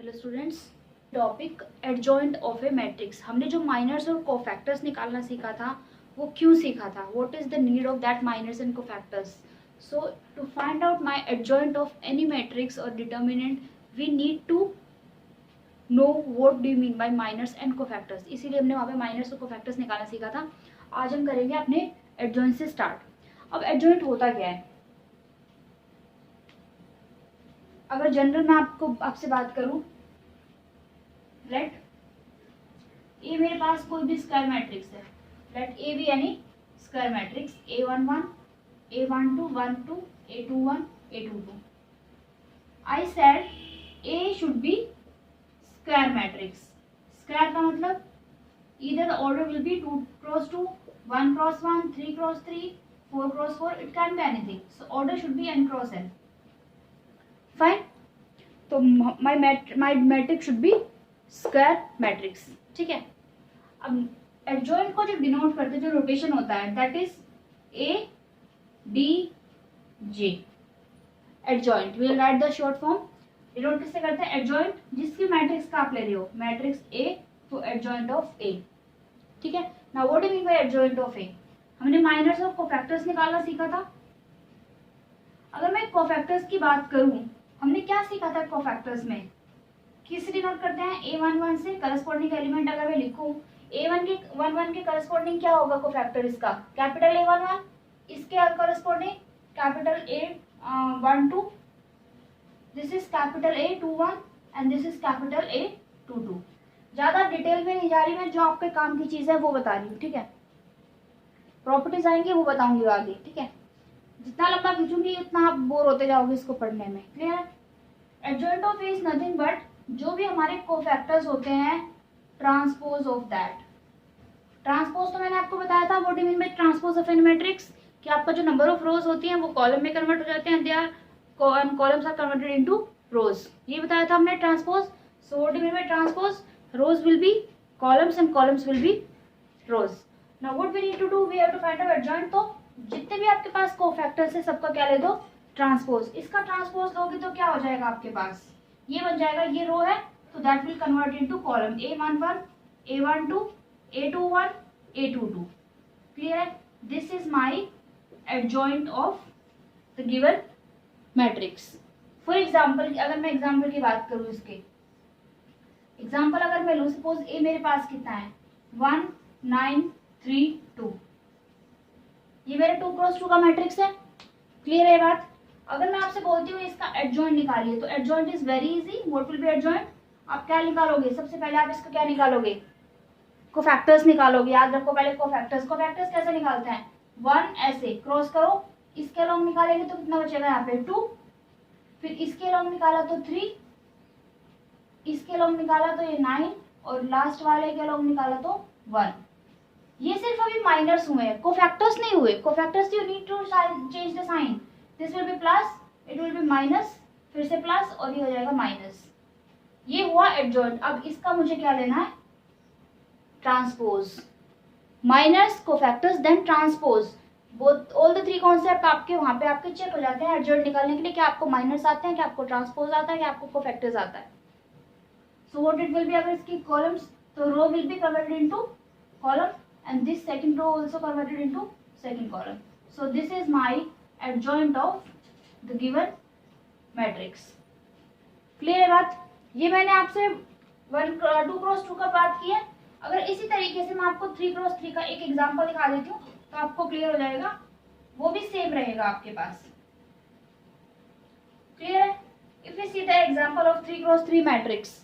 Hello students, topic adjoint of a matrix. हमने जो miners और कोफैक्टर्स निकालना सीखा था वो क्यों सीखा था, what is the need of that minors and cofactors. So to find out my adjoint of any matrix और determinant we need to know what do you mean by minors and cofactors. इसीलिए हमने वहाँ पे miners और cofactors निकालना सीखा था। आज हम करेंगे अपने एडजॉइंट से स्टार्ट। अब एडजॉइंट होता क्या है, अगर जनरल मैं आपसे बात करूं, लेट ए मेरे पास कोई भी स्क्वायर मैट्रिक्स है, लेट ए भी any square matrix A11, A12, 12, A21, A22। I said A should B square matrix. Square का मतलब either the order will be 2 cross 2, 1 cross 1, 3 cross 3, 4 cross 4, it can be anything. So order should be n cross n. Fine. तो my matrix should be square matrix. ठीक है। अब adjoint को जो denote करते हैं, जो रोटेशन होता है, that is A D J. Adjoint will write the short form. Denote किससे करते हैं? एडजॉइंट जिसकी मैट्रिक्स का आप ले रहे हो, मैट्रिक्स ए तो एडजॉइंट ऑफ ए। ठीक है। Now what do you mean by adjoint of A? हमने माइनर्स और कोफैक्टर्स निकालना सीखा था। अगर मैं कोफैक्टर्स की बात करूं, हमने क्या सीखा था कोफैक्टर्स में? किससे डिनोट करते हैं? A11 से करस्पॉन्डिंग एलिमेंट अगर मैं लिखूं, A11 के करस्पॉन्डिंग क्या होगा कोफैक्टर इसका? Capital A11। इसके corresponding capital A12, this is capital A21 and this is capital A22। ज्यादा डिटेल में नहीं जा रही मैं, जो आपके काम की चीज है वो बता रही हूँ। ठीक है। प्रॉपर्टीज आएंगे वो बताऊंगी आगे। ठीक है। जितना लंबा खींचूंगी उतना आप बोर होते जाओगे इसको पढ़ने में। क्लियर है? Adjoint of A is nothing but जो भी हमारे कोफैक्टर्स होते हैं, ट्रांसपोज ऑफ दैट। ट्रांसपोज तो मैंने आपको बताया था, what do you mean by transpose of any matrix, कि आपका जो नंबर ऑफ रोज होती हैं वो कॉलम में कन्वर्ट हो जाते हैं, they are columns are converted into rows. ये बताया था हमने transpose. So what do you mean by transpose? Rows will be columns and columns will be rows. Now what we need to do, we have to find out adjoint. तो जितने भी आपके पास cofactors है सबका क्या ले दो? ट्रांसपोज। इसका ट्रांसपोज लोगे तो क्या हो जाएगा आपके पास? ये बन जाएगा, ये रो है तो that will convert into column A11, A12, A21, A22। Clear है? This is my adjoint of the given matrix. For example, अगर मैं एग्जांपल की बात करूं, इसके एग्जांपल अगर मैं लूं, सपोज ए मेरे पास कितना है? 1 9 3 2। ये मेरे 2 क्रॉस 2 का मैट्रिक्स है। क्लियर है बात? अगर मैं आपसे बोलती हूँ इसका एडजॉइंट निकालिए, तो adjoint is very easy. What will B adjoint? आप क्या निकालोगे? सबसे पहले आप इसका क्या निकालोगे? कोफैक्टर्स निकालोगे। याद रखो पहले कोफैक्टर्स। कोफैक्टर्स कैसे निकालते हैं? 1 ऐसे क्रॉस करो, इसके अलोंग निकालेंगे तो कितना बचेगा यहाँ पे? 2। फिर इसके अलोंग निकाला तो 3, इसके अलोंग निकाला तो ये 9, और लास्ट वाले के अलोंग निकाला तो 1। ये सिर्फ अभी माइनर्स हुए हैं, कोफैक्टर्स नहीं हुए। Cofactors you need to change the sign. This will be plus, it will be minus, फिर से प्लस, और ये हो जाएगा माइनस। ये हुआ एडजॉइंट। अब इसका मुझे क्या लेना है? Transpose. Minors, cofactors, then transpose. Both all the 3 concept आपके वहां पे आपके चेक हो जाते हैं एडजॉइंट निकालने के लिए। क्या आपको माइनर्स आते हैं, क्या आपको ट्रांसपोज आता है, क्या आपको कोफैक्टर्स आता है? So what it will be, अगर इसकी कॉलम्स, तो row will be converted into column and this second row also converted into second column. So this is my adjoint of the given matrix. Clear है बात? ये मैंने आपसे 2 cross 2 का बात की है। अगर इसी तरीके से मैं आपको 3 क्रॉस 3 का एक एग्जांपल दिखा देती हूँ तो आपको क्लियर हो जाएगा, वो भी सेम रहेगा आपके पास। क्लियर है? If we see the example of 3 cross 3 matrix,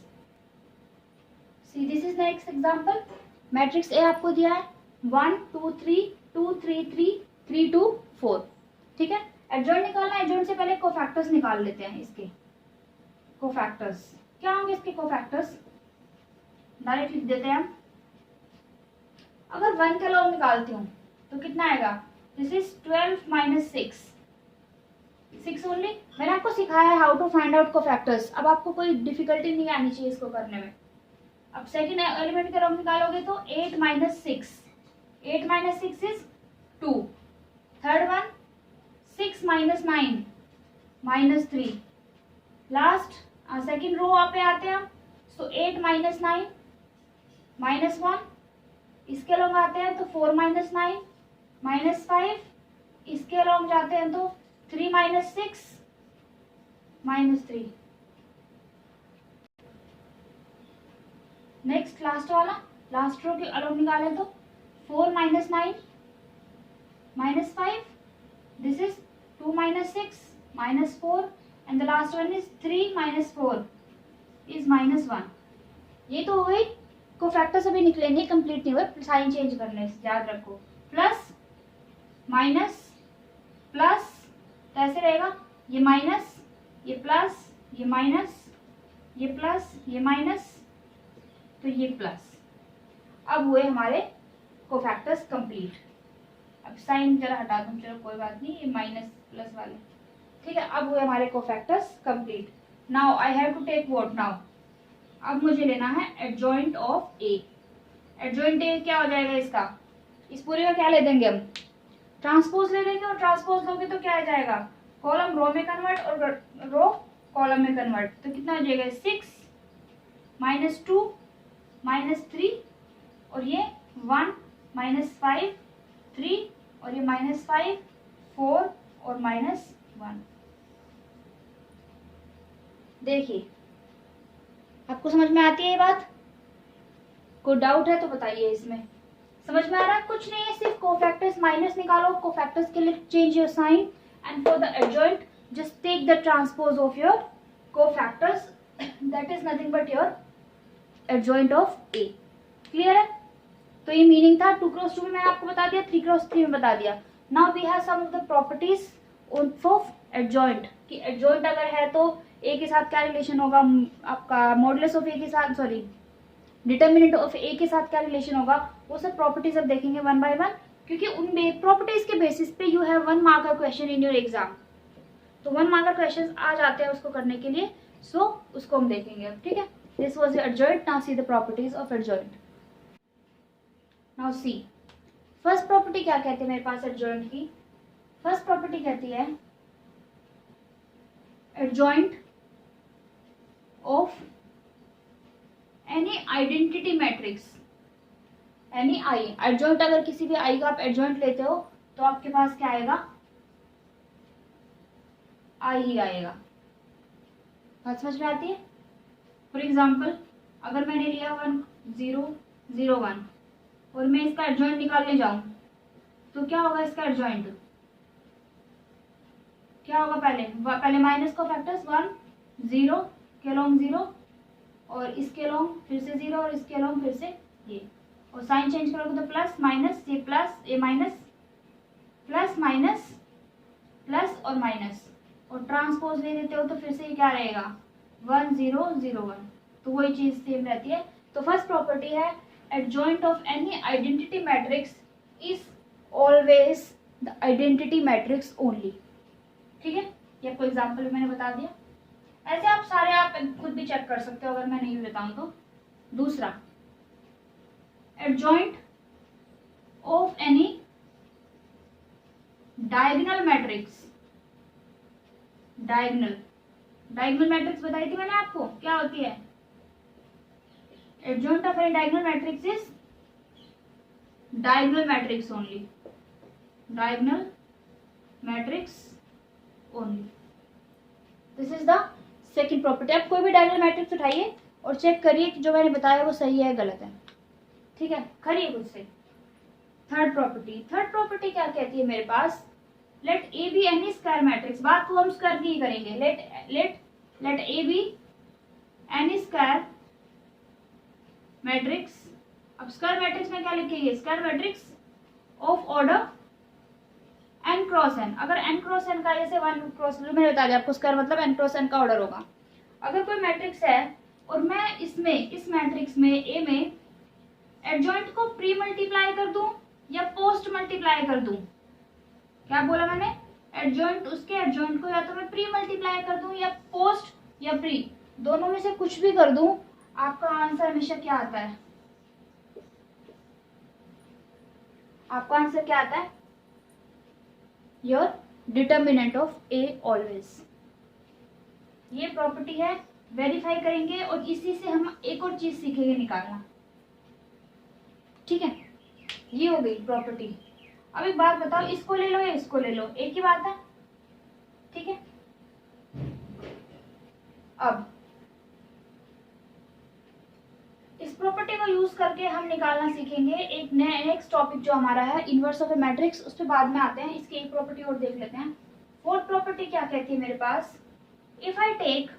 see this is next example. Matrix A आपको दिया है 1 2 3 2 3 3 3 2 4। ठीक है। एडजॉइंट निकालना है। एडजॉइंट से पहले कोफैक्टर्स निकाल लेते हैं। इसके कोफैक्टर्स क्या होंगे? इसके कोफैक्टर्स डायरेक्ट लिख देते हैं हम। अगर 1 के अलोंग निकालती हूँ तो कितना आएगा? This is 12 minus 6 only. मैंने आपको सिखाया है how to find out cofactors. अब आपको कोई डिफिकल्टी नहीं आनी चाहिए इसको करने में। अब सेकेंड एलिमेंट के अलोंग निकालोगे तो 8 minus 6, 8 minus 6 is 2। Third one 6 minus 9 minus 3, last second row पे आते हैं हम, सो 8 माइनस 9 माइनस 1, इसके अलॉन्ग आते हैं तो 4 माइनस 9 माइनस 5, इसके अलॉन्ग जाते हैं तो 3 माइनस 6 माइनस 3। नेक्स्ट लास्ट वाला, लास्ट रो के अलॉन्ग निकालें तो 4 minus 9 minus 5, this is 2 minus 6 minus 4 and the last one is 3 minus 4 is minus 1। ये तो हो गई कोफैक्टर्स, अभी निकलेंगे, कंप्लीट नहीं हुए, साइन चेंज करने से याद रखो। प्लस माइनस प्लस कैसे रहेगा, ये माइनस ये प्लस ये माइनस ये प्लस ये माइनस तो ये प्लस। अब हुए हमारे कोफैक्टर्स कंप्लीट। अब साइन जरा हटा दूं, चलो कोई बात नहीं, ये माइनस प्लस वाले, ठीक है। अब हुए हमारे cofactors complete. Now I have to take what now, अब मुझे लेना है adjoint of A. Adjoint A क्या हो जाएगा इसका, इस पूरे का क्या ले देंगे हम, ट्रांसपोज ले लेंगे, और ट्रांसपोज लोगे तो क्या आ जाएगा, कॉलम रो में कन्वर्ट और रो कॉलम में कन्वर्ट, तो कितना हो जाएगा 6 माइनस 2 माइनस 3 और ये 1 माइनस 5 3 और ये माइनस 5 4 और माइनस 1। देखिए आपको समझ में आती है ये बात, कोई डाउट है तो बताइए, इसमें समझ में आ रहा है? कुछ नहीं है, सिर्फ कोफैक्टर्स माइनस निकालो, कोफैक्टर्स के लिए change your sign and for the adjoint just take the transpose of your cofactors, that is nothing but your adjoint of A. Clear है? तो ये मीनिंग था 2 क्रॉस 2 में मैंने आपको बता दिया, 3 क्रॉस 3 में बता दिया। Now we have some of the properties of adjoint, कि एडजॉइंट अगर है तो ए के साथ क्या रिलेशन होगा, आपका मॉडुलस ऑफ ए के साथ, सॉरी डिटर्मिनेंट ऑफ ए के साथ क्या रिलेशन होगा, वो सब प्रॉपर्टीज अब देखेंगे वन बाय वन, क्योंकि उन प्रॉपर्टीज के बेसिस पे you have 1 marker question in your exam. तो 1 मार्कर क्वेश्चन आ जाते हैं उसको करने के लिए, सो उसको हम देखेंगे अब, ठीक है। This was adjoint, now see the properties of adjoint. Now see first property क्या कहते हैं मेरे पास एडजॉइंट की, फर्स्ट प्रॉपर्टी कहती है adjoint of any identity matrix, any I. Adjoint अगर किसी भी आई का आप एडजॉइंट लेते हो तो आपके पास क्या आएगा, आई ही आएगा। बात समझ में आती है? फॉर एग्जाम्पल अगर मैंने लिया 1 0 0 1 और मैं इसका एडजॉइंट निकालने जाऊं तो क्या होगा, इसका एडजॉइंट क्या होगा, पहले माइनस को फैक्टर्स 1 0 के लॉन्ग 0 और इसके लॉन्ग फिर से 0 और इसके लॉन्ग फिर से ये, और साइन चेंज करोगे तो प्लस माइनस, ये प्लस ये माइनस, प्लस माइनस प्लस और माइनस, और ट्रांसपोज ले देते हो तो फिर से ये क्या रहेगा 1 0 0 1, तो वही चीज सेम रहती है। तो फर्स्ट प्रॉपर्टी है adjoint of any identity matrix is always the identity matrix only, ठीक है। ये आपको एग्जाम्पल मैंने बता दिया, ऐसे आप सारे आप खुद भी चेक कर सकते हो अगर मैं नहीं बताऊं तो। दूसरा adjoint of any diagonal matrix, diagonal matrix बताई थी मैंने आपको क्या होती है, adjoint of any diagonal matrix is diagonal matrix only, diagonal matrix only, this is the second property. आप कोई भी डायगोनल मैट्रिक्स उठाइए और चेक करिए कि जो मैंने बताया वो सही है गलत है, ठीक है, करिए खुद से। थर्ड प्रॉपर्टी क्या कहती है मेरे पास, let A B any square matrix, बात को हम स्क्वायर की ही करेंगे, let A B any square matrix. अब स्क्वायर मैट्रिक्स में क्या लिखेंगे, square matrix of order n cross n। अगर n क्रॉस n का जैसे 1 क्रॉस, मैंने बता दिया आपको स्क्वायर मतलब n क्रॉस n का ऑर्डर होगा। अगर कोई मैट्रिक्स है और मैं इसमें इस मैट्रिक्स में ए में एडजॉइंट को प्री मल्टीप्लाई कर दूं या पोस्ट मल्टीप्लाई कर दूं, क्या बोला मैंने, एडजॉइंट उसके एडजॉइंट को या तो मैं प्री मल्टीप्लाई कर दूं या पोस्ट या प्री, दोनों में से कुछ भी कर दूं, आपका आंसर हमेशा क्या आता है, आपका आंसर क्या आता है, your determinant of a always. ये प्रॉपर्टी है वेरीफाई करेंगे और इसी से हम एक और चीज सीखेंगे निकालना। ठीक है, ये हो गई प्रॉपर्टी। अब एक बात बताओ, इसको ले लो या इसको ले लो, एक ही बात है। ठीक है, अब इस प्रॉपर्टी को यूज करके हम निकालना सीखेंगे एक नेक्स्ट टॉपिक जो हमारा है इनवर्स ऑफ ए मैट्रिक्स, उस पर बाद में आते हैं। इसकी एक प्रॉपर्टी और देख लेते हैं। फोर्थ प्रॉपर्टी क्या कहती है मेरे पास, if I take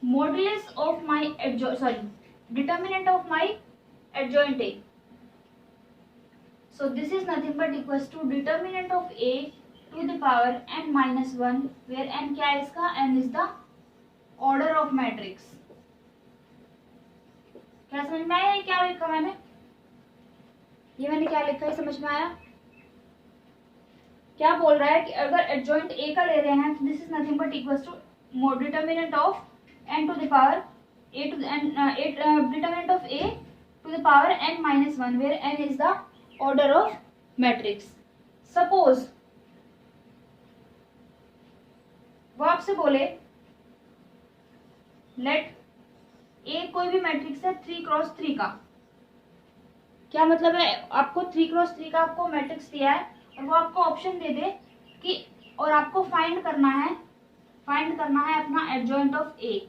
modulus of my determinant of my adjoint A, so this is nothing but equals to determinant of A to the power n minus 1, where n क्या है इसका, n is the order of matrix। क्या समझ में आया? क्या लिखा मैंने, ये मैंने क्या लिखा है समझ में आया? क्या बोल रहा है कि अगर adjoint A का ले रहे हैं तो this is nothing but equals to determinant of n to the power A to the n determinant of A to the power n minus 1, where n is the order of matrix। Suppose वो आपसे बोले let A कोई भी matrix है 3x3 का। क्या मतलब है, आपको 3x3 का आपको मैट्रिक्स दिया है और वो आपको ऑप्शन दे दे कि और आपको फाइंड करना है अपना एडजॉइंट ऑफ A,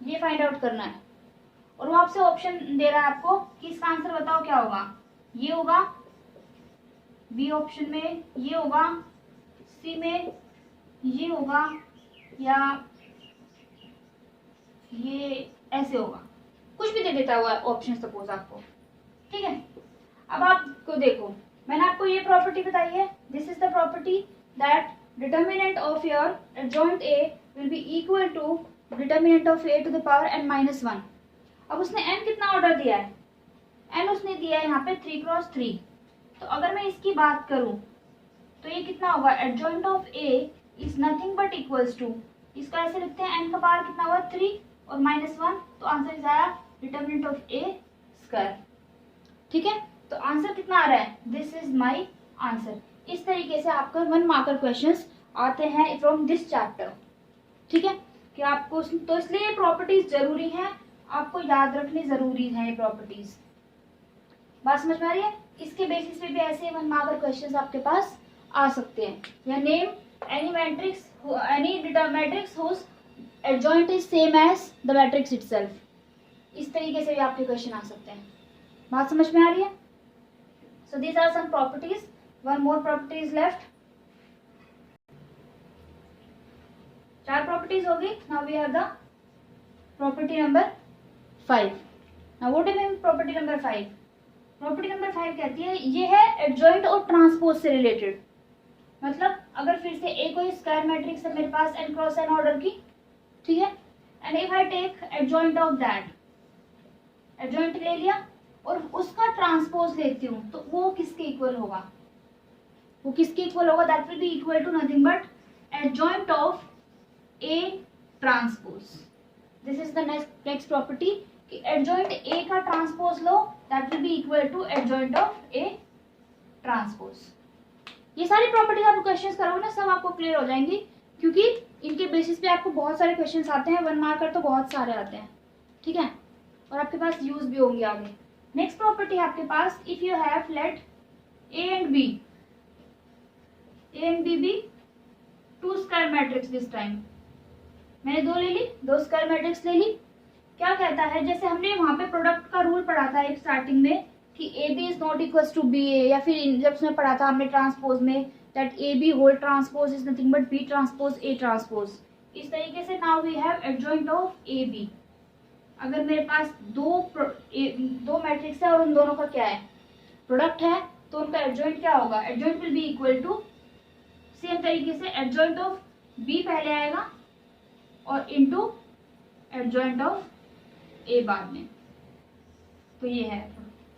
ये फाइंड आउट करना है। और वो आपसे ऑप्शन दे रहा है आपको कि इसका आंसर बताओ क्या होगा, ये होगा बी ऑप्शन में, ये होगा सी में, ये होगा या ये ऐसे होगा, कुछ भी दे देता हुआ ऑप्शन सपोज आपको। ठीक है, अब आपको देखो मैंने आपको ये प्रॉपर्टी बताई है, this is the property that determinant of your adjoint A will be equal to determinant of A to the power n minus 1। अब उसने n कितना ऑर्डर दिया है, n उसने दिया है यहाँ पे 3x3। तो अगर मैं इसकी बात करूं तो ये कितना होगा, adjoint of A is nothing but equals to, इसका ऐसे लिखते हैं n का पावर कितना हुआ 3 और -1, तो आंसर इज आया डिटर्मिनेंट ऑफ A स्क्वायर। ठीक है, तो आंसर कितना आ रहा है, दिस इज माई आंसर। इस तरीके से आपका 1 मार्कर क्वेश्चंस आते हैं फ्रॉम दिस चैप्टर। ठीक है, कि आपको तो इसलिए प्रॉपर्टीज जरूरी हैं, आपको याद रखनी जरूरी है ये प्रॉपर्टीज। बात समझ में आ रही है? इसके बेसिस पे भी ऐसे 1 मार्कर क्वेश्चंस आपके पास आ सकते हैं। या name any matrix matrix whose adjoint is same as the matrix itself, इस तरीके से भी आपके क्वेश्चन आ सकते हैं। बात समझ में आ रही है? So these are some properties, 1 more property is left. 4 properties होगी। Now we have the property number 5। Now what is property number 5? Property number 5 कहती है ये है एडजॉइंट और ट्रांसपोज से रिलेटेड। मतलब अगर फिर से एक कोई स्क्वायर मैट्रिक्स है मेरे पास n क्रॉस n ऑर्डर की, ठीक है, and if I take adjoint of that, adjoint ले लिया और उसका ट्रांसपोज लेती हूँ तो वो किसके इक्वल होगा, वो किसके इक्वल होगा, that will be equal to nothing but adjoint of A transpose. This is the next property कि एडजॉइंट A का ट्रांसपोज लो, that will be equal to adjoint of A transpose. ये सारी प्रॉपर्टीज आप क्वेश्चंस करोगे ना, सब आपको क्लियर हो जाएंगी, क्योंकि इनके बेसिस पे आपको बहुत सारे क्वेश्चंस आते हैं, 1 मार्कर तो बहुत सारे आते हैं। ठीक है, और आपके पास यूज भी होंगे आगे। नेक्स्ट प्रॉपर्टी है आपके पास, if you have let A and B be 2 square matrix this time. मैंने 2 ले ली, 2 स्क्वायर मैट्रिक्स ले ली। क्या कहता है, जैसे हमने वहां पे प्रोडक्ट का रूल पढ़ा था एक स्टार्टिंग में कि AB is not equal to BA, या फिर जब उसमें पढ़ा था हमने ट्रांसपोज में that AB whole transpose is nothing but B transpose A transpose. इस तरीके से now we have adjoint of AB। अगर मेरे पास दो मैट्रिक्स है और उन दोनों का क्या है, प्रोडक्ट है, तो उनका एडजॉइंट क्या होगा, adjoint will be equal to same तरीके से एडजॉइंट ऑफ B पहले आएगा और इनटू एडजॉइंट ऑफ A बाद में। तो ये है,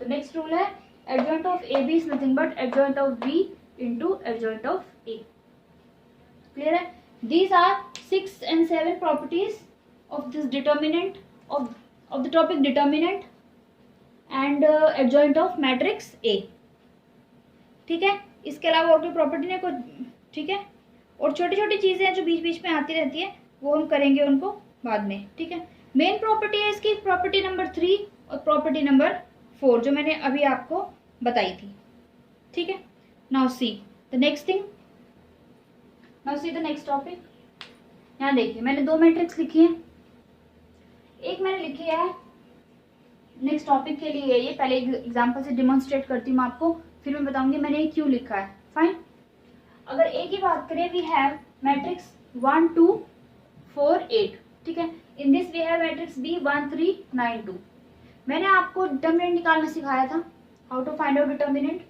तो नेक्स्ट रूल है adjoint of AB is nothing but adjoint of B into adjoint of A। Clear है? These are 6 and 7 properties of this determinant of the topic determinant and adjoint of matrix A। ठीक है, इसके अलावा और कोई property नहीं कोई। ठीक है, और छोटी छोटी चीजें जो बीच बीच में आती रहती है वो हम करेंगे उनको बाद में, ठीक है। मेन प्रॉपर्टी है इसकी प्रॉपर्टी नंबर 3 और प्रॉपर्टी नंबर 4 जो मैंने अभी आपको बताई थी, ठीक है। Now see the next thing, now see the next topic. यहाँ देखिए मैंने 2 मैट्रिक्स लिखी है, एक मैंने लिखी है नेक्स्ट टॉपिक के लिए, ये पहले एग्जांपल से डिमॉन्स्ट्रेट करती हूँ आपको, फिर मैं बताऊंगी मैंने ये क्यों लिखा है। फाइन, अगर ए की बात करें वी हैव मैट्रिक्स 1 2 4 8, ठीक है। In this we have matrix B 1 3 9 2। मैंने आपको डिटर्मिनेंट निकालना सिखाया था, how to find out determinant.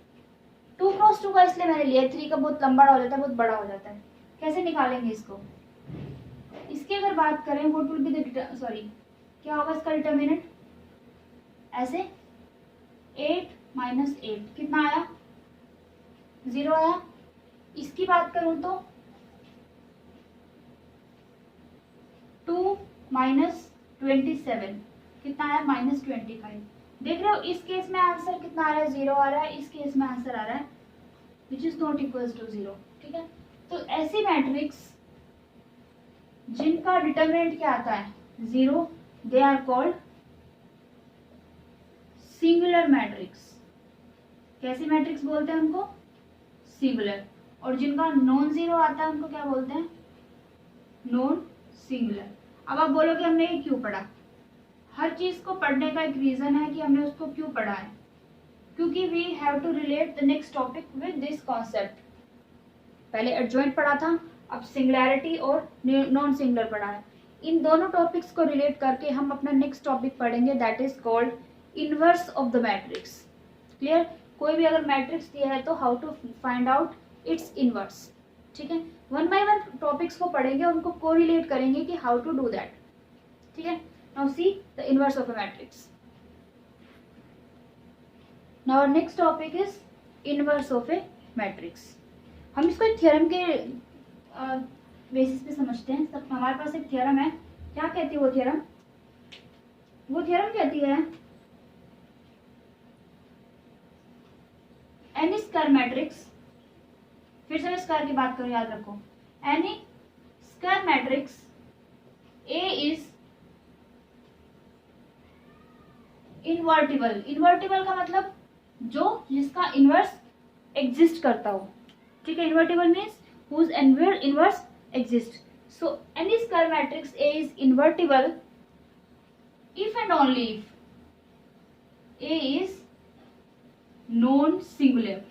2 cross 2 का इसलिए मैंने लिया, 3 का बहुत लंबा हो जाता है, बहुत बड़ा हो जाता है। कैसे निकालेंगे इसको, इसकी अगर बात करें what will be the sorry क्या होगा इसका डिटर्मिनेंट, ऐसे 8 माइनस 8 कितना आया, 0 आया। इसकी बात करूं तो 2 माइनस 27 कितना आया, माइनस 25। देख रहे हो इस केस में आंसर कितना आ रहा है, 0 आ रहा है, इस केस में आंसर आ रहा है which is not equals to 0, ठीक है। तो ऐसी मैट्रिक्स जिनका डिटर्मिनेंट क्या आता है 0, they are called singular matrix. कैसी मैट्रिक्स बोलते हैं उनको, सिंगुलर। और जिनका नॉन जीरो आता है उनको क्या बोलते हैं, नॉन सिंगुलर। अब आप बोलोगे हमने ये क्यों पढ़ा, हर चीज को पढ़ने का एक रीजन है कि हमने उसको क्यों पढ़ा है, क्योंकि we have to relate the next topic with this concept. पहले एडजॉइंट पढ़ा था, अब सिंगुलैरिटी और नॉन सिंगुलर पढ़ा है। इन दोनों टॉपिक्स को रिलेट करके हम अपना नेक्स्ट टॉपिक पढ़ेंगे, that is called inverse of the matrix. Clear, कोई भी अगर मैट्रिक्स दिया है तो how to find out its inverse, ठीक है। 1 बाय 1 टॉपिक्स को पढ़ेंगे, उनको कोरिलेट करेंगे कि हाउ टू डू दैट, ठीक है। Now see the inverse of a matrix. Now our next topic is inverse of a matrix. हम इसको एक थ्योरम के बेसिस पे समझते हैं। सब हमारे पास एक थ्योरम है, क्या कहती है वो थ्योरम, वो थ्योरम कहती है एनी स्क्वायर मैट्रिक्स, फिर से मैं स्क्वायर की बात करूं, याद रखो, any square matrix A is invertible. Invertible का मतलब जो जिसका इनवर्स एग्जिस्ट करता हो, ठीक है। Invertible means whose inverse exist. So any square matrix A is invertible if and only if A is non singular.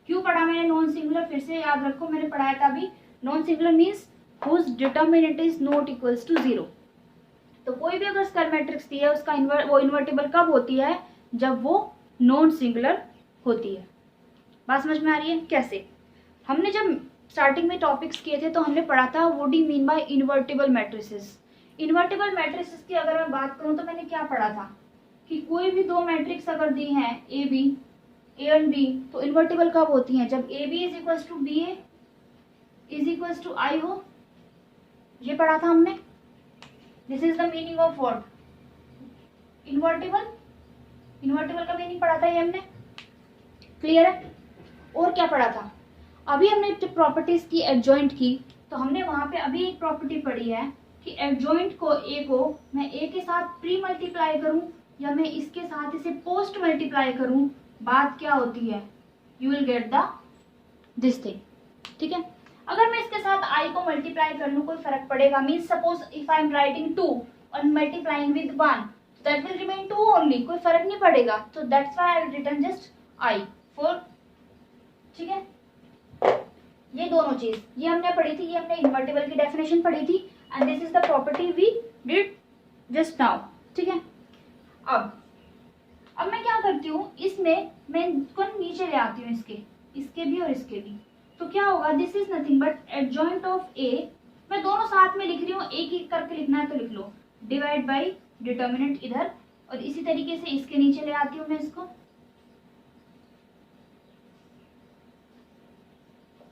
क्यों पढ़ा मैंने नॉन सिंगुलर, फिर से याद रखो मैंने पढ़ाया था अभी, non singular means whose determinant is not equals to 0। तो कोई भी अगर स्क्वायर मैट्रिक्स दी है उसका वो इन्वर्टिबल कब होती है, जब वो नॉन सिंगुलर होती है। बात समझ में आ रही है कैसे, हमने जब स्टार्टिंग में टॉपिक्स किए थे तो हमने पढ़ा था what do mean by invertible matrices. Invertible matrices की अगर मैं बात करूं तो मैंने क्या पढ़ा था कि कोई भी 2 मैट्रिक्स अगर दी हैं A B, A and B, तो इन्वर्टिबल कब होती हैं, जब A B is equals to B A is equals to I हो। ये पढ़ा था हमने, this is the meaning of what, invertible. Invertible का मीनिंग पढ़ा था ये हमने, क्लियर है। और क्या पढ़ा था, अभी हमने प्रॉपर्टीज की एडजॉइंट की, तो हमने वहां पे अभी एक प्रॉपर्टी पढ़ी है कि एडजॉइंट को ए को मैं ए के साथ प्री मल्टीप्लाई करूं या मैं इसके साथ इसे पोस्ट मल्टीप्लाई करूं, बात क्या होती है, you will get the this thing, ठीक है। अगर मैं इसके साथ i को मल्टीप्लाई कर लूं कोई फर्क पड़ेगा, means suppose if I am writing 2 और multiplying with 1 that will remain 2 only, कोई फर्क नहीं पड़ेगा। तो that's why I will return just i for, ठीक है। ये दोनों चीज ये हमने पढ़ी थी, ये हमने इन्वर्टिबल की डेफिनेशन पढ़ी थी and this is the property we did just now, ठीक है। अब मैं क्या करती हूँ, इसमें मैं इसको नीचे ले आती हूँ, इसके भी और इसके भी, तो क्या होगा, this is nothing but adjoint of A. मैं दोनों साथ में लिख रही हूँ, एक एक करके लिखना है तो लिख लो, डिवाइड बाई डिटर्मिनेंट इधर, और इसी तरीके से इसके नीचे ले आती हूँ मैं इसको,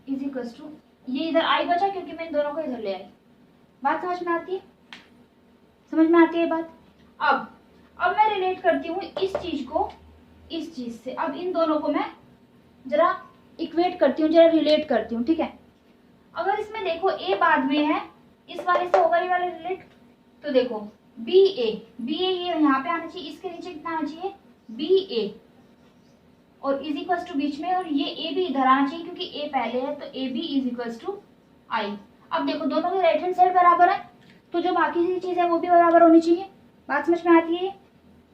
इज इक्वल्स टू, ये इधर आई बचा क्योंकि मैं इन दोनों को इधर ले आई। बात समझ में आती है, समझ में आती है बात। अब मैं रिलेट करती हूँ इस चीज को इस चीज से, अब इन दोनों को मैं जरा इक्वेट करती हूँ, जरा रिलेट करती हूँ, ठीक है। अगर इसमें देखो ए बाद में है इस वाले से होगा ये वाला रिलेट। तो देखो बी ए ये यहाँ पे आना चाहिए, इसके नीचे कितना आना चाहिए बी ए, और इज इक्वल टू बीच में, और ये ए भी इधर आना चाहिए क्योंकि ए पहले है, तो A B is equal to I. अब देखो दोनों के राइट हैंड साइड बराबर है, तो जो बाकी की चीज है वो भी बराबर होनी चाहिए। बात समझ में आती है?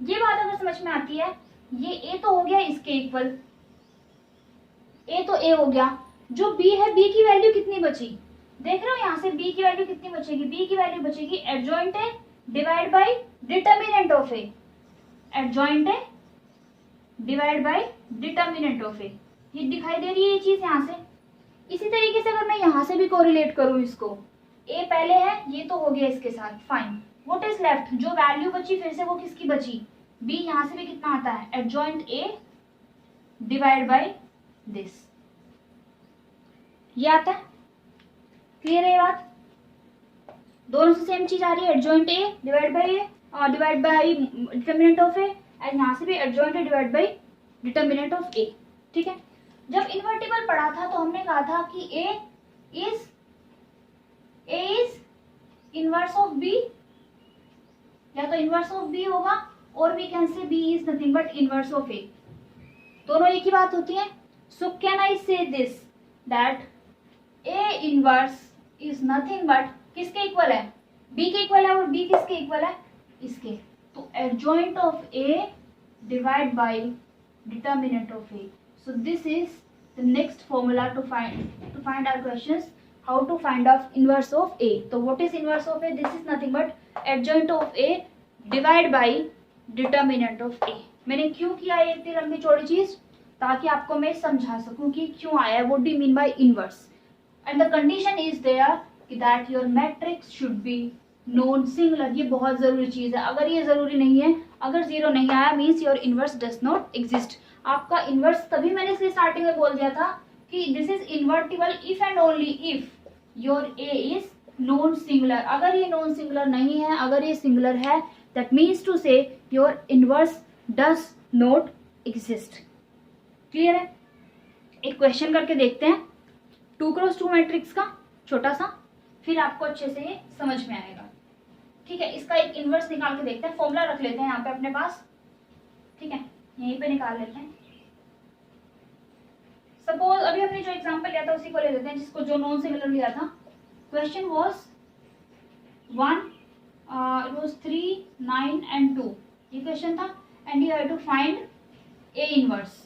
ये बात अगर समझ में आती है, ये ए तो हो गया इसके इक्वल, ए तो ए हो गया, जो बी है बी की वैल्यू कितनी बची, देख रहे हो यहाँ से बी की वैल्यू कितनी बचेगी, बी की वैल्यू बचेगी adjoint A divide by determinant of A, adjoint है डिवाइड बाय डिटर्मिनेंट ऑफ ए, ये दिखाई दे रही है ये चीज यहाँ से। इसी तरीके से अगर मैं यहाँ से भी कोरिलेट करूँ इसको, ए पहले है ये तो हो गया इसके साथ, फाइन, व्हाट इज लेफ्ट, जो वैल्यू बची फिर से वो किसकी बची, बी, यहाँ से भी कितना आता है adjoint A divide by this, ये आता है। क्लियर है ये बात? दोनों से सेम चीज आ रही है, adjoint A divide by A divide by determinant of A, and यहाँ से भी adjoint A divide by determinant of A. ठीक है, जब इन्वर्टिबल पढ़ा था तो हमने कहा था कि A is inverse of B, या तो इनवर्स ऑफ बी होगा, और we can say B is nothing but inverse of A, दोनों एक ही बात होती है। सो कैन आई से this that A inverse is nothing but किसके इक्वल है, बी के इक्वल है, और बी किसके इक्वल है इसके, तो adjoint of A divide by determinant of A. So this is the next formula to find our questions, how to find out inverse of A. So what is inverse of A? This is nothing but adjoint of A divide by determinant of A. मैंने क्यों किया ये इतनी लंबी चौड़ी चीज, ताकि आपको मैं समझा सकूं कि क्यों आया, what do you mean by inverse, and the condition is there that your matrix should be known singular। ये बहुत जरूरी चीज है, अगर ये जरूरी नहीं है, अगर जीरो नहीं आया means your inverse does not exist। आपका इनवर्स, तभी मैंने इसलिए स्टार्टिंग में बोल दिया था कि this is invertible if and only if your A is non singular. अगर ये नॉन सिंगुलर नहीं है, अगर ये सिंगुलर है, दैट मीन्स टू से your inverse does not exist. Clear है? एक क्वेश्चन करके देखते हैं 2x2 मैट्रिक्स का छोटा सा, फिर आपको अच्छे से ये समझ में आएगा। ठीक है, इसका एक इनवर्स निकाल के देखते हैं, फॉर्मूला रख लेते हैं यहाँ पे अपने पास। ठीक है, यहीं पे निकाल लेते हैं। सपोज अभी हमने जो एग्जांपल लिया था उसी को ले लेते हैं, जिसको जो नॉन सिंगुलर लिया था। Question was 1 it was 3 9 and 2, ये क्वेश्चन था, and you have to find A inverse.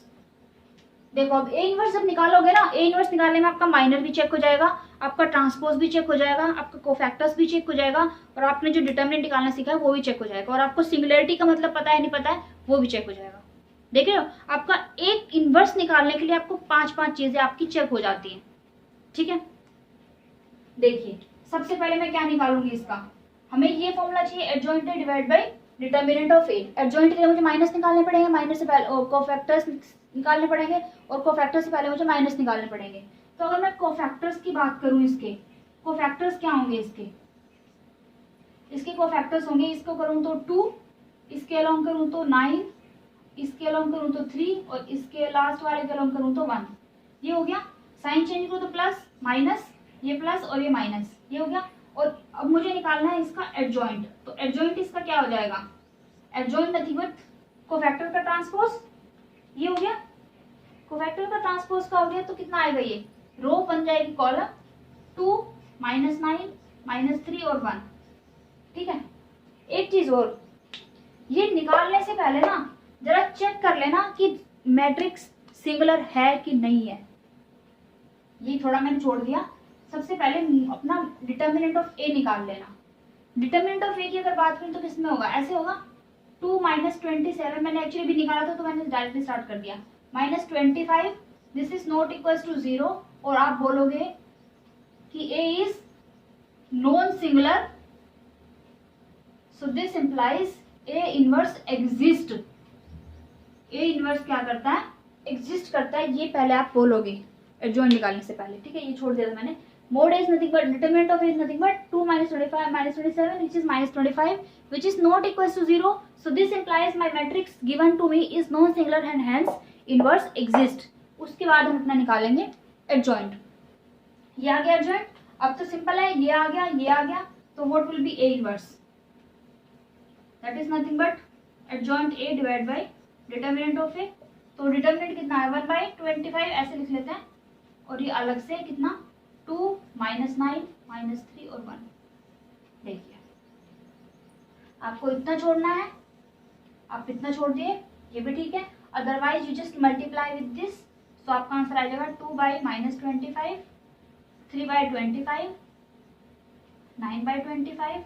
देखो अब ए इनवर्स जब निकालोगे ना, ए इनवर्स निकालने में आपका माइनर भी चेक हो जाएगा, आपका ट्रांसपोज भी चेक हो जाएगा, आपका कोफैक्टर्स भी चेक हो जाएगा, और आपने जो डिटर्मिनेंट निकालना सीखा है वो भी चेक हो जाएगा, और आपको सिंगुलैरिटी का मतलब पता है नहीं पता है वो भी चेक हो जाएगा। देख रहे हो, आपका एक इनवर्स निकालने के लिए आपको 5 चीजें आपकी चेक हो जाती हैं। ठीक है, देखिए सबसे पहले मैं क्या निकालूंगी इसका, हमें ये फॉर्मूला चाहिए adjoint A divide by determinant of A. Adjoint के लिए मुझे माइनस निकालने पड़ेंगे, माइनस से पहले कोफैक्टर्स निकालने पड़ेंगे, और कोफैक्टर्स से पहले मुझे माइनस निकालने पड़ेंगे। तो अगर मैं कोफैक्टर्स की बात करूं, इसके कोफैक्टर्स क्या होंगे, इसके कोफैक्टर्स होंगे, इसको करूं तो 2, इसके अलोंग करूं तो 9, इसके अलोंग करूं तो 3, और इसके लास्ट वाले के अलोंग करूं तो 1। ये हो गया, साइन चेंज करूं तो प्लस माइनस, ये प्लस और ये माइनस, ये हो गया। और अब मुझे निकालना है इसका एडजॉइंट, तो एडजॉइंट इसका क्या हो जाएगा, एडजॉइंट नथिंग बट कोफैक्टर का ट्रांसपोज, ये हो गया। कोफैक्टर का ट्रांसपोज का हो गया तो कितना आएगा, ये रो बन जाएगी कॉलम 2 -9 -3 और 1। ठीक है, एक चीज और, ये निकालने से पहले ना जरा चेक कर लेना कि मैट्रिक्स सिंगुलर है कि नहीं है। ये थोड़ा मैंने छोड़ दिया, सबसे पहले अपना डिटर्मिनेंट ऑफ ए निकाल लेना। डिटर्मिनेंट ऑफ ए की अगर बात करें तो किसमें होगा, ऐसे होगा 2 - 27, मैंने एक्चुअली भी निकाला था तो मैंने डायरेक्टली स्टार्ट कर दिया, -25, this is not equals to 0, और आप बोलोगे कि A is non singular, so this implies A inverse exist. A inverse क्या करता है, एग्जिस्ट करता है, ये पहले आप बोलोगे एडजॉइंट निकालने से पहले। ठीक है, ये छोड़ दिया था मैंने। Mode is nothing but determinant of A is nothing but 2 - 25 - 27 which is -25 which is not equals to 0, so this implies my matrix given to me is non singular and hence inverse exist। उसके बाद हम अपना निकालेंगे adjoint, ये आ गया adjoint. अब तो सिंपल है, ये आ गया ये आ गया, तो what will be A inverse, that is nothing but adjoint A divide by determinant of A. तो डिटर्मिनेंट कितना है 1/25 ऐसे लिख लेते हैं, और ये अलग से कितना 2 -9 -3 और 1। देखिए आपको इतना छोड़ना है, आप इतना छोड़ दिए, ये भी ठीक है, otherwise you just multiply with this. तो आपका आंसर आ जाएगा 2/-25, 3/25, 9/25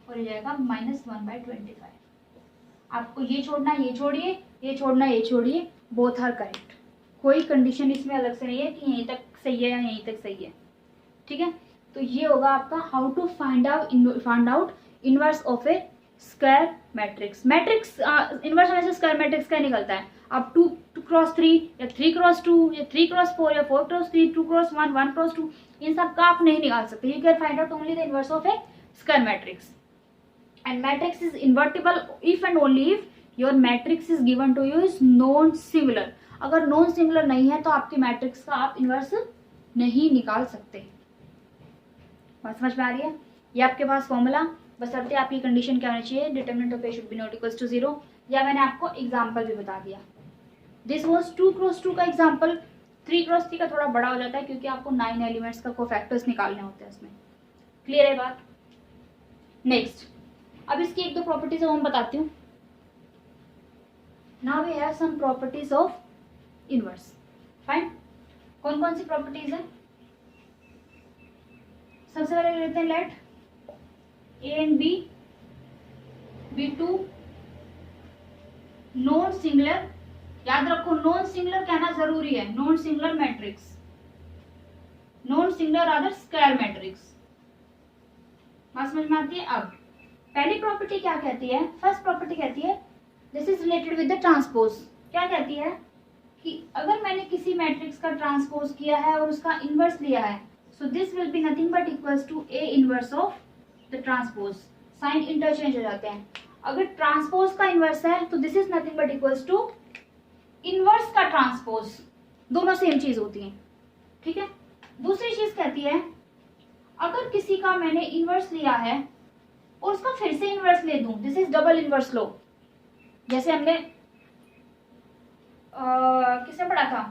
और ये जाएगा -1/25। आपको ये छोड़ना ये छोड़िए, ये छोड़ना ये छोड़िए, बोथ आर करेक्ट। कोई कंडीशन इसमें अलग से नहीं है कि यहीं तक सही है या यहीं तक सही है, ठीक है। तो ये होगा आपका how to find out inverse of a square matrix. Matrix inverse में से स्क्वायर मैट्रिक्स का निकलता है। आप 2x3 या 3x2 या 3x4 या 4x3, 2x1, 1x2, इन सब का आप नहीं निकाल सकते। You can find out only the inverse of a square matrix. And matrix is invertible if and only if your matrix is given to you is non similar. अगर non similar नहीं है तो आपकी मैट्रिक्स का आप inverse नहीं निकाल सकते। बात समझ में आ रही है? ये आपके पास फॉर्मूला, बशर्ते आपकी कंडीशन क्या होनी चाहिए, determinant of A should be not equals to 0। या मैंने आपको एग्जांपल भी बता दिया। दिस वाज 2x2 का एग्जांपल। 3x3 का थोड़ा बड़ा हो जाता है क्योंकि आपको 9 एलिमेंट्स का कोफैक्टर्स निकालने होते हैं इसमें। क्लियर है बात? नेक्स्ट, अब इसकी एक दो प्रॉपर्टीज हम बताती हूँ। Now we have some properties of inverse. Fine, कौन कौन सी प्रॉपर्टीज है? सबसे पहले लेते हैं let A and B be two non singular. याद रखो नॉन सिंगुलर कहना जरूरी है। Non singular matrix, non singular other square matrix. बात समझ में आती है? अब पहली प्रॉपर्टी क्या कहती है? फर्स्ट प्रॉपर्टी कहती है this is related with the transpose. क्या कहती है कि अगर मैंने किसी मैट्रिक्स का ट्रांसपोज किया है और उसका इनवर्स लिया है, so this will be nothing but equals to A inverse of the transpose. Sign interchange हो जाते हैं। अगर ट्रांसपोज का इनवर्स है तो this is nothing but equals to inverse का ट्रांसपोज। दोनों सेम चीज होती हैं, ठीक है। दूसरी चीज कहती है अगर किसी का मैंने इनवर्स लिया है और उसका फिर से इनवर्स ले दूं, दिस इज डबल इनवर्स लो। जैसे हमने किसने पढ़ा था?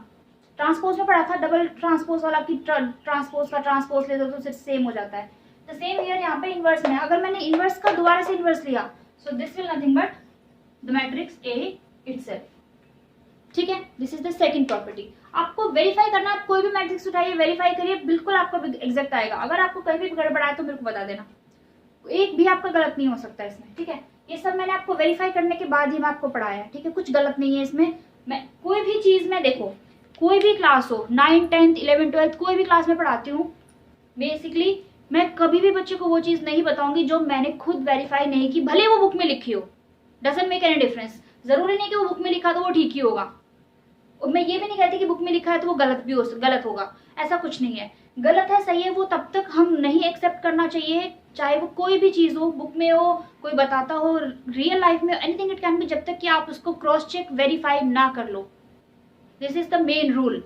ट्रांसपोज में पढ़ा था, डबल ट्रांसपोज वाला की ट्रांसपोज का ट्रांसपोज ले दो तो सेम हो जाता है। द सेम हियर यहाँ पे इनवर्स में अगर मैंने इनवर्स का दोबारा से इनवर्स लिया, सो this will nothing but the matrix A itself, ठीक है। This is the second property. आपको वेरीफाई करना, आप कोई भी मैट्रिक्स उठाइए, वेरीफाई करिए, बिल्कुल आपको एग्जैक्ट आएगा। अगर आपको कहीं भी गड़बड़ आए तो मेरे को बता देना, एक भी आपका गलत नहीं हो सकता इसमें, ठीक है। ये सब मैंने आपको वेरीफाई करने के बाद ही मैं आपको पढ़ाया, ठीक है। कुछ गलत नहीं है इसमें। मैं कोई भी चीज में, देखो कोई भी क्लास हो, 9, 10, 11, 12 कोई भी क्लास में पढ़ाती हूँ, बेसिकली मैं कभी भी बच्चे को वो चीज नहीं बताऊंगी जो मैंने खुद वेरीफाई नहीं की, भले वो बुक में लिखी हो। Doesn't make any difference. जरूरी नहीं कि वो बुक में लिखा तो वो ठीक ही होगा, और मैं ये भी नहीं कहती कि बुक में लिखा है तो वो गलत होगा। ऐसा कुछ नहीं है। गलत है सही है वो तब तक हम नहीं एक्सेप्ट करना चाहिए, चाहे वो कोई भी चीज हो, बुक में हो, कोई बताता हो, रियल लाइफ में, एनीथिंग इट कैन बी, जब तक कि आप उसको क्रॉस चेक वेरीफाई ना कर लो। This is the main rule.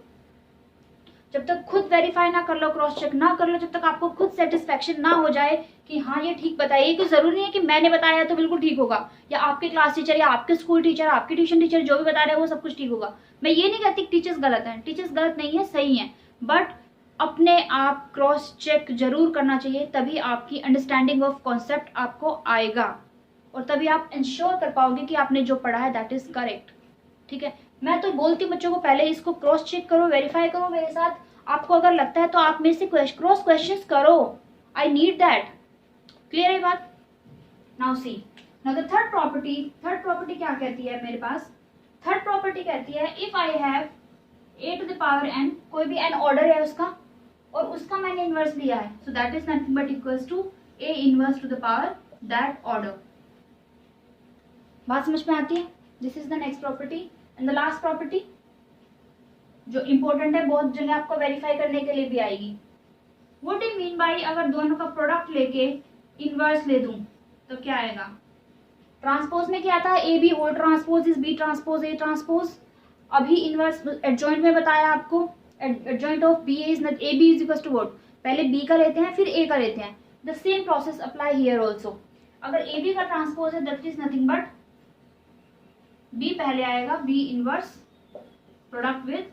जब तक खुद वेरीफाई ना कर लो, क्रॉस चेक ना कर लो, जब तक आपको खुद सेटिस्फेक्शन ना हो जाए कि हाँ ये ठीक बताइए, कि जरूरी नहीं है कि मैंने बताया तो बिल्कुल ठीक होगा, या आपके क्लास टीचर या आपके स्कूल टीचर, आपके ट्यूशन टीचर जो भी बता रहे हैं वो सब कुछ ठीक होगा। मैं ये नहीं कहती टीचर्स गलत हैं, टीचर्स गलत नहीं है, सही है, बट अपने आप क्रॉस चेक जरूर करना चाहिए, तभी आपकी अंडरस्टैंडिंग ऑफ कॉन्सेप्ट आपको आएगा और तभी आप इंश्योर कर पाओगे कि आपने जो पढ़ा है दैट इज करेक्ट, ठीक है। मैं तो बोलती हूँ बच्चों को पहले इसको क्रॉस चेक करो, वेरीफाई करो मेरे साथ। आपको अगर लगता है तो आप मेरे से क्रॉस क्वेश्चंस करो, आई नीड दैट। क्लियर है बात? Now see, now the third property क्या कहती है मेरे पास? थर्ड प्रॉपर्टी कहती है if I have a to the power n, कोई भी n ऑर्डर है उसका और उसका मैंने इनवर्स लिया है, so that is nothing but equals to a inverse to the power that order. बात समझ में आती है? This is the next property. And the last property जो इंपॉर्टेंट है, बहुत जगह आपको वेरीफाई करने के लिए भी आएगी। व्हाट डू मीन बाई अगर दोनों का प्रोडक्ट लेके इनवर्स ले दूं तो क्या आएगा? ट्रांसपोज में क्या था? A B whole transpose is B transpose A transpose. अभी इनवर्स एडजॉइंट में बताया आपको, adjoint of B is A B is equal to what? पहले बी का लेते हैं फिर ए का लेते हैं. The same process apply here also. अगर ए बी का ट्रांसपोज है that is nothing but B पहले आएगा, B inverse product with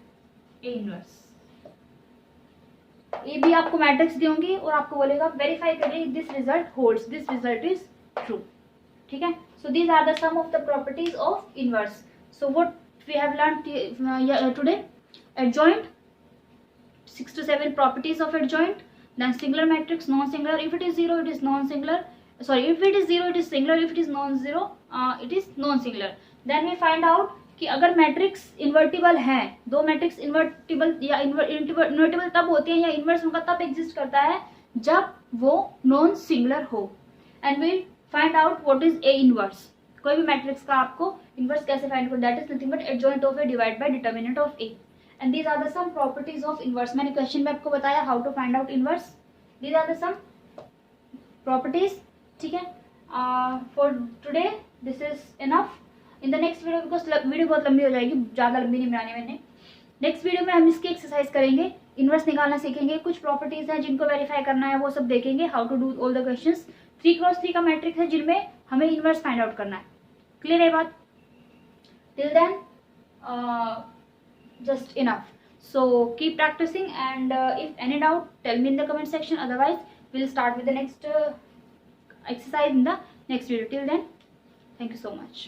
A inverse. A B आपको मैट्रिक्स देंगे और आपको बोलेगा वेरीफाई करिए this result holds, this result is true. ठीक है. So these are the some of the properties of inverse. So what we have learn today, adjoint, 6 to 7 properties of adjoint, then singular matrix, non-singular. If it is 0 it is non-singular, sorry, if it is 0 it is singular, if it is non-zero it is non-singular. Then we find out कि अगर matrix invertible है, दो matrix invertible या invertible तब होते हैं या inverse उनका तब एग्जिस्ट करता है जब वो नॉन सिंगुलर हो. And we find out what is A inverse. कोई भी मैट्रिक्स का आपको इनवर्स कैसे फाइंड करो, that is nothing but adjoint of A divide by determinant of A. And these are the some properties of inverse. मैंने question में आपको बताया how to find out inverse. These are the some properties. ठीक है. For today this is enough. In the next video, because video बहुत लंबी हो जाएगी, ज़्यादा लंबी नहीं बनानी मैंने. नेक्स्ट वीडियो में हम इसकी एक्सरसाइज करेंगे, इनवर्स निकालना सीखेंगे, कुछ प्रॉपर्टीज हैं जिनको वेरीफाई करना है वो सब देखेंगे, how to do all the questions. 3x3 का मैट्रिक्स है जिनमें हमें इनवर्स फाइंड आउट करना है. क्लियर है बात? Till then just enough. So keep practicing and if any doubt tell me in the comment section, otherwise we'll start with the next exercise in the next video. Till then, thank you so much.